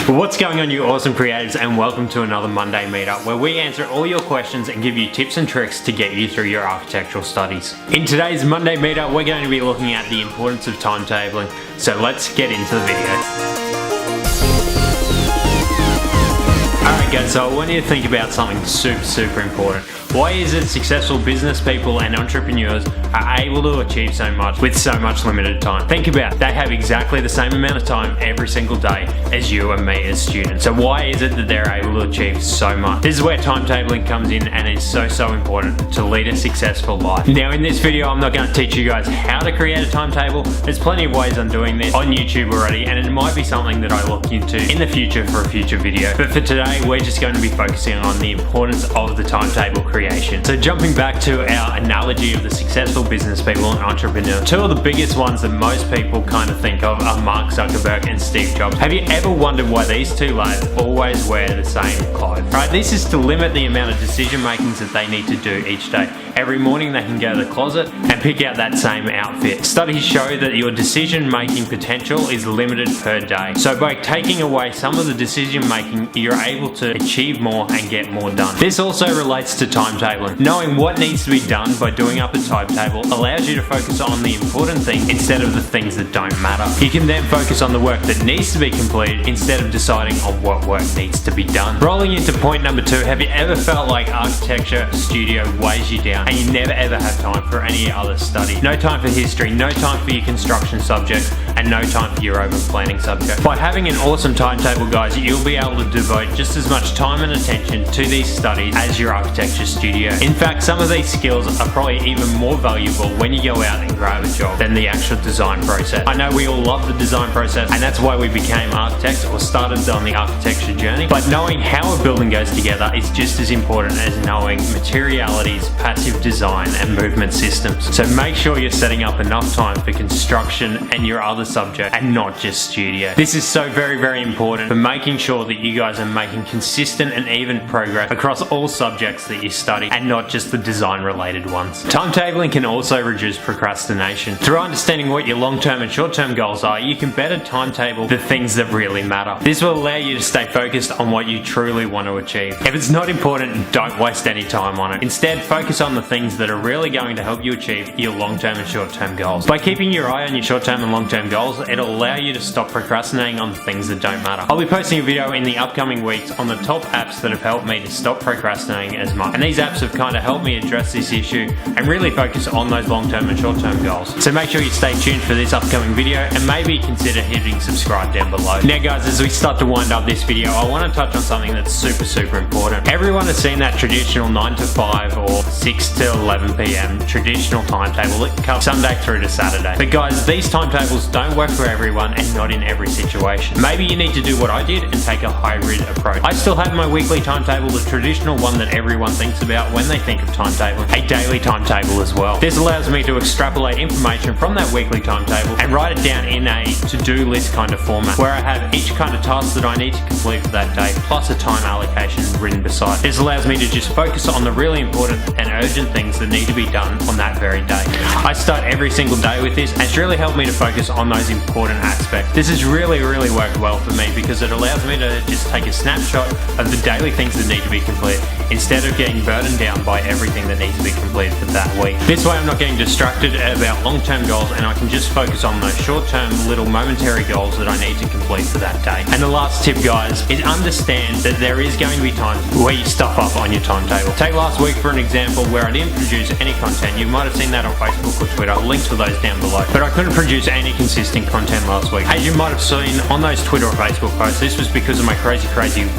What's going on, you awesome creatives, and welcome to another Monday meetup where we answer all your questions and give you tips and tricks to get you through your architectural studies. In today's Monday meetup, we're going to be looking at the importance of timetabling, so let's get into the video. Alright guys, so I want you to think about something super important. Why is it successful business people and entrepreneurs are able to achieve so much with so much limited time? Think about it. They have exactly the same amount of time every single day as you and me as students. So why is it that they're able to achieve so much? This is where timetabling comes in and is so important to lead a successful life. Now in this video, I'm not going to teach you guys how to create a timetable. There's plenty of ways I'm doing this on YouTube already, and it might be something that I look into in the future for a future video. But for today, we're just going to be focusing on the importance of the timetable creation. So jumping back to our analogy of the successful business people and entrepreneurs, two of the biggest ones that most people kind of think of are Mark Zuckerberg and Steve Jobs. Have you ever wondered why these two lads always wear the same clothes? Right, this is to limit the amount of decision makings that they need to do each day. Every morning they can go to the closet and pick out that same outfit. Studies show that your decision making potential is limited per day. So by taking away some of the decision making, you're able to achieve more and get more done. This also relates to timetabling. Knowing what needs to be done by doing up a timetable allows you to focus on the important things instead of the things that don't matter. You can then focus on the work that needs to be completed instead of deciding on what work needs to be done. Rolling into point number 2, have you ever felt like architecture studio weighs you down and you never ever have time for any other study? No time for history, no time for your construction subject, and no time for your urban planning subject. By having an awesome timetable, guys, you'll be able to devote just as much time and attention to these studies as your architecture studio. In fact, some of these skills are probably even more valuable when you go out and grab a job than the actual design process. I know we all love the design process, and that's why we became architects or started on the architecture journey, but knowing how a building goes together is just as important as knowing materialities, passive design, and movement systems. So make sure you're setting up enough time for construction and your other subject and not just studio. This is so very important for making sure that you guys are making consistent and even progress across all subjects that you study and not just the design related ones. Timetabling can also reduce procrastination. Through understanding what your long-term and short-term goals are, you can better timetable the things that really matter. This will allow you to stay focused on what you truly want to achieve. If it's not important, don't waste any time on it. Instead, focus on the things that are really going to help you achieve your long-term and short-term goals. By keeping your eye on your short-term and long-term goals, it'll allow you to stop procrastinating on the things that don't matter. I'll be posting a video in the upcoming weeks on the top apps that have helped me to stop procrastinating as much. And these apps have kind of helped me address this issue and really focus on those long-term and short-term goals. So make sure you stay tuned for this upcoming video and maybe consider hitting subscribe down below. Now guys, as we start to wind up this video, I want to touch on something that's super important. Everyone has seen that traditional 9 to 5 or 6 to 11 p.m. traditional timetable that covers Sunday through to Saturday. But guys, these timetables don't work for everyone and not in every situation. Maybe you need to do what I did and take a hybrid approach. I still have my weekly timetable, the traditional one that everyone thinks about when they think of timetable, a daily timetable as well. This allows me to extrapolate information from that weekly timetable and write it down in a to-do list kind of format where I have each kind of task that I need to complete for that day plus a time allocation written beside. This allows me to just focus on the really important and urgent things that need to be done on that very day. I start every single day with this, and it's really helped me to focus on those important aspects. This has really worked well for me because it allows me to just take a snapshot of the daily things that need to be completed instead of getting burdened down by everything that needs to be completed for that week. This way I'm not getting distracted about long-term goals, and I can just focus on those short-term little momentary goals that I need to complete for that day. And the last tip, guys, is understand that there is going to be times where you stuff up on your timetable. Take last week for an example where I didn't produce any content. You might have seen that on Facebook or Twitter. I'll link to those down below. But I couldn't produce any consistent content last week. As you might have seen on those Twitter or Facebook posts, this was because of my crazy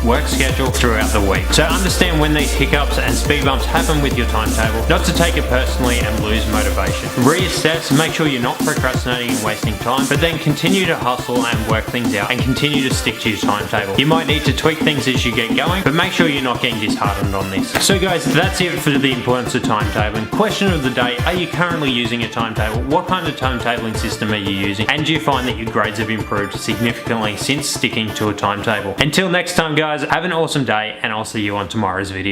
work schedule throughout the week. So understand when these hiccups and speed bumps happen with your timetable, not to take it personally and lose motivation. Reassess, make sure you're not procrastinating and wasting time, but then continue to hustle and work things out and continue to stick to your timetable. You might need to tweak things as you get going, but make sure you're not getting disheartened on this. So guys, that's it for the importance of timetabling. Question of the day, are you currently using a timetable? What kind of timetabling system are you using? And do you find that your grades have improved significantly since sticking to a timetable? Until next time guys, have an awesome day, and I'll see you on tomorrow's video.